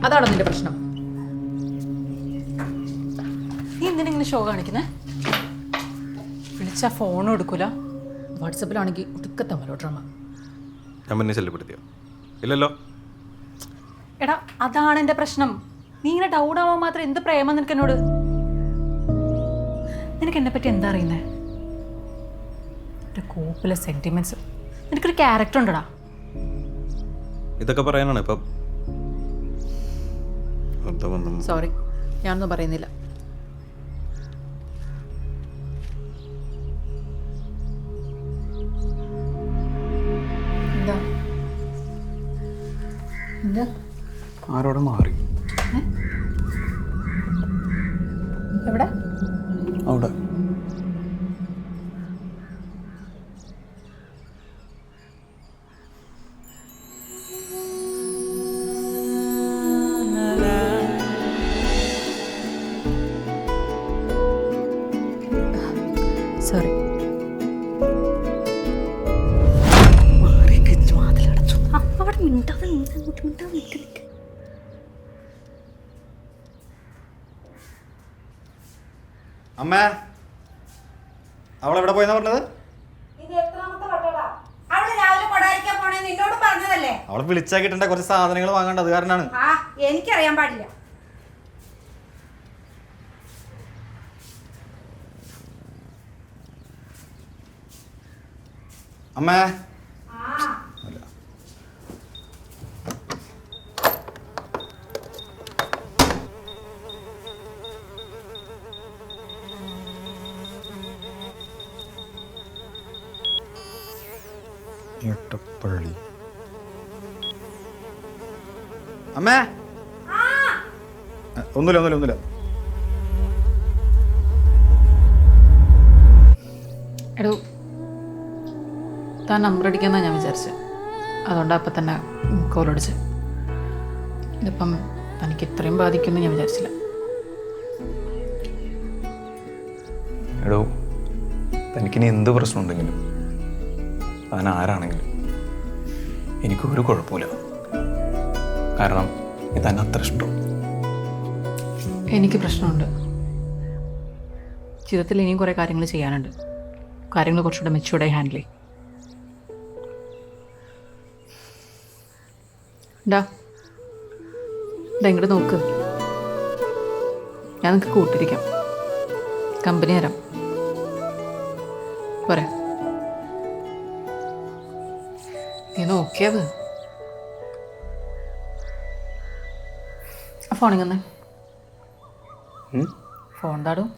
അതാണോ നിന്റെ പ്രശ്നം? നീ എന്തിനെങ്ങനെ ഷോ കാണിക്കുന്നേ? വിളിച്ചാ ഫോണും എടുക്കൂല, വാട്സപ്പിലാണെങ്കിൽ ഒടുക്കത്തെ മലോഡ്രമ. ഞാൻ പിന്നെ ശല്യപ്പെടുത്തിയോ? ഇല്ലല്ലോ. എടാ അതാണ് എൻ്റെ പ്രശ്നം. നീ ഇങ്ങനെ ഡൗൺ ആവാൻ മാത്രം എന്ത് പ്രേമം നിനക്ക് എന്നോട്? നിനക്ക് എന്നെ പറ്റി എന്താ അറിയുന്നേ? ഒരു കൂപ്പിലെ സെന്റിമെന്റ്സ്. നിനക്കൊരു ക്യാരക്ടർ ഉണ്ടടാ. ഇതൊക്കെ പറയാനാണ് ഇപ്പം. സോറി, ഞാനൊന്നും പറയുന്നില്ല. എന്താ എന്താ ആരോടെ മാറി? എവിടെ? അവിടെ. സോറി. അമ്മേ, അവളെവിടെ പോയെന്നാ പറഞ്ഞത്? അവളെ വിളിച്ചാ കിട്ടേണ്ട കുറച്ച് സാധനങ്ങൾ വാങ്ങണ്ട, അത് കാരണമാണ്. എനിക്കറിയാൻ പാടില്ല. അമ്മേ, എട്ടപ്പള്ളി. അമ്മേ, ഒന്നുമില്ല. എടോ, താൻ നമ്പർ അടിക്കാന്നാണ് ഞാൻ വിചാരിച്ചത്. അതുകൊണ്ടാണ് അപ്പം തന്നെ കോൾ അടിച്ച്. ഇതിപ്പം തനിക്ക് ഇത്രയും ബാധിക്കുമെന്ന് ഞാൻ വിചാരിച്ചില്ല. എടോ, തനിക്കിനി എന്ത് പ്രശ്നമുണ്ടെങ്കിലും താൻ ആരാണെങ്കിലും എനിക്കൊരു കുഴപ്പമില്ല. കാരണം ഇത് തന്നെ അത്ര ഇഷ്ടം. എനിക്ക് പ്രശ്നമുണ്ട്. ജീവിതത്തിൽ ഇനിയും കുറേ കാര്യങ്ങൾ ചെയ്യാനുണ്ട്. കാര്യങ്ങൾ കുറച്ചുകൂടെ മെച്ചൂർഡായി ഹാൻഡിൽ ചെയ്യും. ഇങ്ങോട്ട് നോക്ക്. ഞാൻ നിങ്ങൾക്ക് കൂട്ടിരിക്കാം, കമ്പനി തരാം. പോരെ? നീ നോക്കിയത് ആ ഫോണിങ്ങന്നേ. ഫോൺ താടും.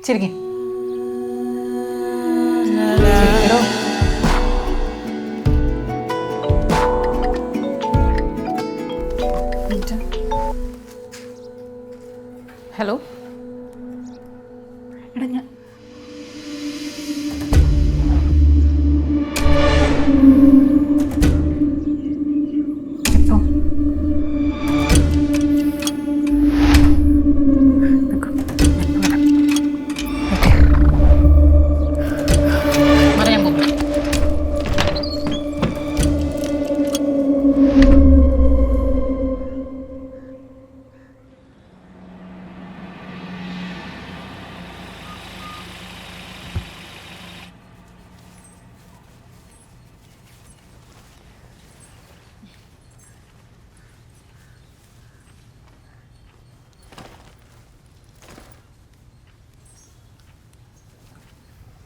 ചിരിക്കേ. ഹലോ. എടാ ഞാൻ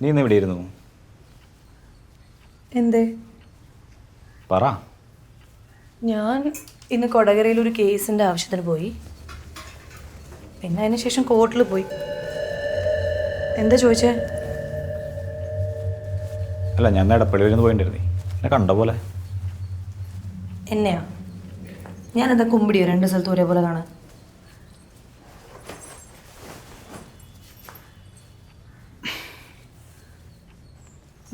നീ ഇന്ന് എവിടെയായിരുന്നു? എന്തേ? പറ. ഞാൻ ഇന്ന് കൊടകരയിൽ ഒരു കേസിൻ്റെ ആവശ്യത്തിന് പോയി. പിന്നെ അതിന് ശേഷം കോർട്ടിൽ പോയി. എന്താ ചോദിച്ചേ? അല്ല, ഞാൻ എടപ്പള്ളി വരുന്ന് പോയിട്ടിരുന്നേ. എന്നെ കണ്ട പോലെ. എന്നെയാ? ഞാനെന്താ കുമ്പിടിയോ രണ്ട് സ്ഥലത്ത് ഒരേപോലെ കാണാൻ?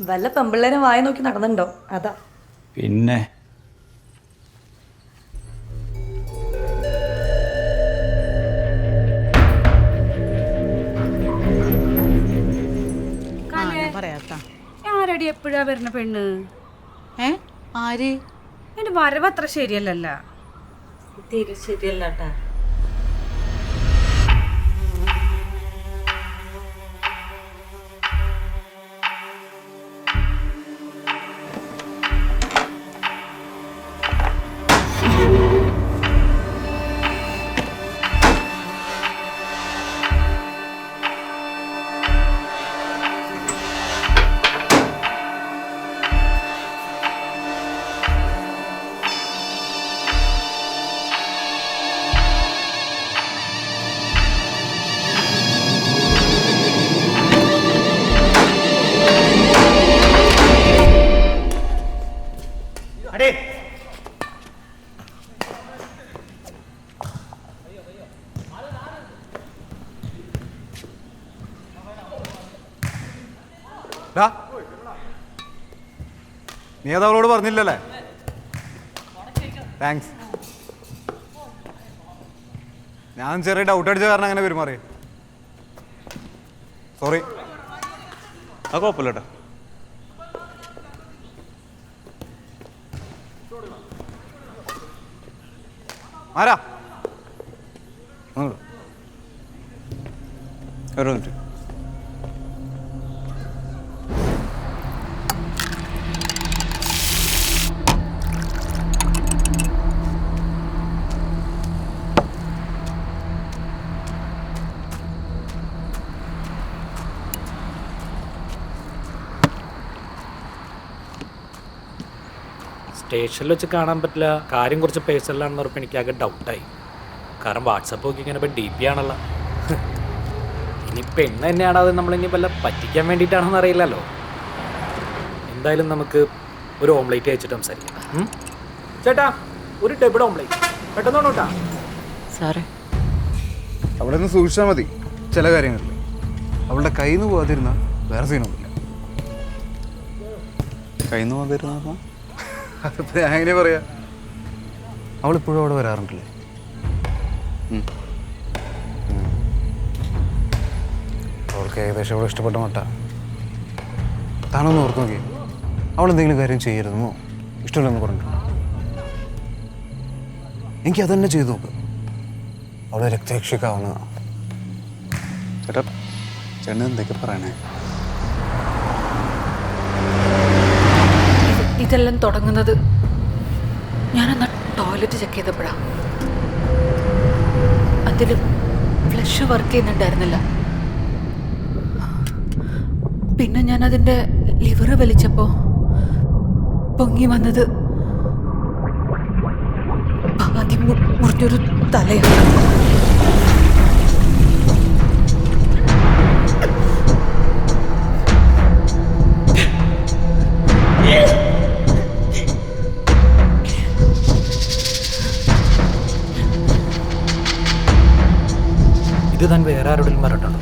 വല്ല പെമ്പിള്ളേരും വായ നോക്കി നടന്നുണ്ടോ? അതാ. പിന്നെ വരുന്ന പെണ്ണ്? ആര്? എന്റെ വരവ് അത്ര ശരിയല്ലല്ല. തീരെ ശരിയല്ലാട്ടാ. നീ അത് അവളോട് പറഞ്ഞില്ലല്ലേ? താങ്ക്സ്. ഞാൻ ചെറിയ ഡൗട്ട് അടിച്ച കാരണം അങ്ങനെ പെരുമാറി. സോറി. അത് കുഴപ്പമില്ല കേട്ടോ. ആരാ? ഒരു മിനിറ്റ്. സ്റ്റേഷനിൽ വെച്ച് കാണാൻ പറ്റില്ല. കാര്യം കുറച്ച് പേഴ്സണലാണെന്ന് പറഞ്ഞപ്പോൾ എനിക്ക് ആകെ ഡൗട്ടായി. കാരണം വാട്സപ്പ് ഒക്കെ ഇങ്ങനെ ഇപ്പോൾ ഡി പി ആണല്ലോ. ഇനി പെണ്ണ് തന്നെയാണോ അത് നമ്മളിനി വല്ല പറ്റിക്കാൻ വേണ്ടിയിട്ടാണെന്ന് അറിയില്ലല്ലോ. എന്തായാലും നമുക്ക് ഒരു ഓംലേറ്റ് അയച്ചിട്ട് സംസാരിക്കാം. ചേട്ടാ, ഒരു ഡബിൾ ഓംലേറ്റ് പെട്ടെന്നോണോ കേട്ടാ. സാറേ, അവിടെ നിന്ന് സൂക്ഷിച്ചാൽ മതി ചില കാര്യങ്ങളിൽ. അവളുടെ കയ്യിൽ നിന്ന് പോകാതിരുന്ന വേറെ സീനൊന്നുമില്ല. കയ്യിൽ നിന്ന് വന്നിരുന്ന അതിപ്പോൾ ഞാൻ എങ്ങനെ പറയാ? അവളിപ്പോഴും അവിടെ വരാറുണ്ടല്ലേ? അവൾക്ക് ഏകദേശം അവളെ ഇഷ്ടപ്പെട്ട മട്ട. താനൊന്ന് ഓർത്ത് നോക്കി, അവളെന്തെങ്കിലും കാര്യം ചെയ്യരുതെന്നോ ഇഷ്ടമില്ലെന്ന് പറഞ്ഞിട്ടുണ്ടോ? എനിക്ക് അതന്നെ ചെയ്തു നോക്ക്. അവളെ രക്തരക്ഷിക്കാവുന്നതാണ്. ചേട്ടാ, ചേട്ടൻ എന്തൊക്കെ പറയണേ? ഇതെല്ലാം തുടങ്ങുന്നത് ഞാനെന്നാ ടോയ്ലറ്റ് ചെക്ക് ചെയ്തപ്പോഴാണ്. അതിൽ ഫ്ലഷ് വർക്ക് ചെയ്യുന്നുണ്ടായിരുന്നില്ല. പിന്നെ ഞാനതിൻ്റെ ലിവർ വലിച്ചപ്പോൾ പൊങ്ങി വന്നത് ആദ്യം മുറിഞ്ഞൊരു തലയാണ്. ഇത് താൻ വേറെ ആരോടും പറഞ്ഞിട്ടുണ്ടോ?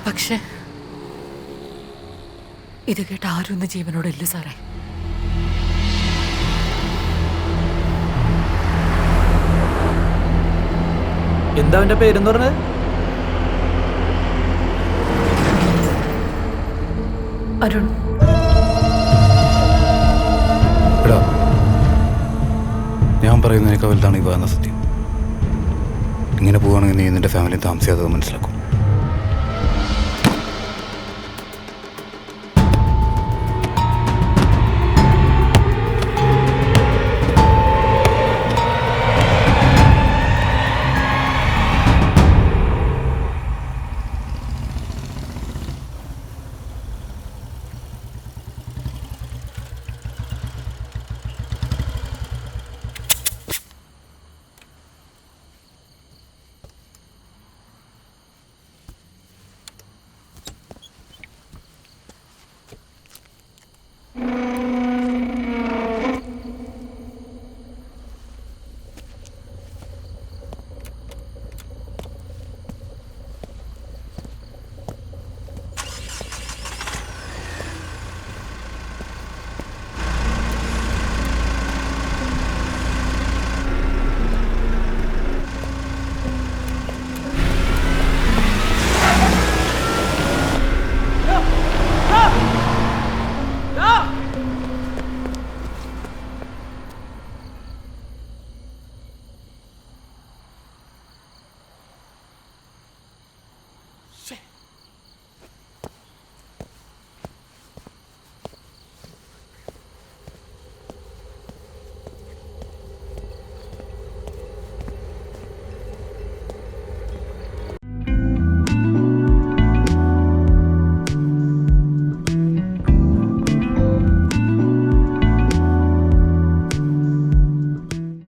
പക്ഷെ ഇത് കേട്ട് ആരും ഒന്ന് ജീവനോടില്ല സാറേ. എന്താ അവൻ്റെ പേരെന്ന് പറഞ്ഞത്? അരുൺ. എടാ, ഞാൻ പറയുന്നതിനേക്കാൾ വലുതാണ് ഈ പറയുന്ന സത്യം. ഇങ്ങനെ പോവുകയാണെങ്കിൽ നീ നിന്റെ ഫാമിലി താമസിയാതെ മനസ്സിലാക്കും.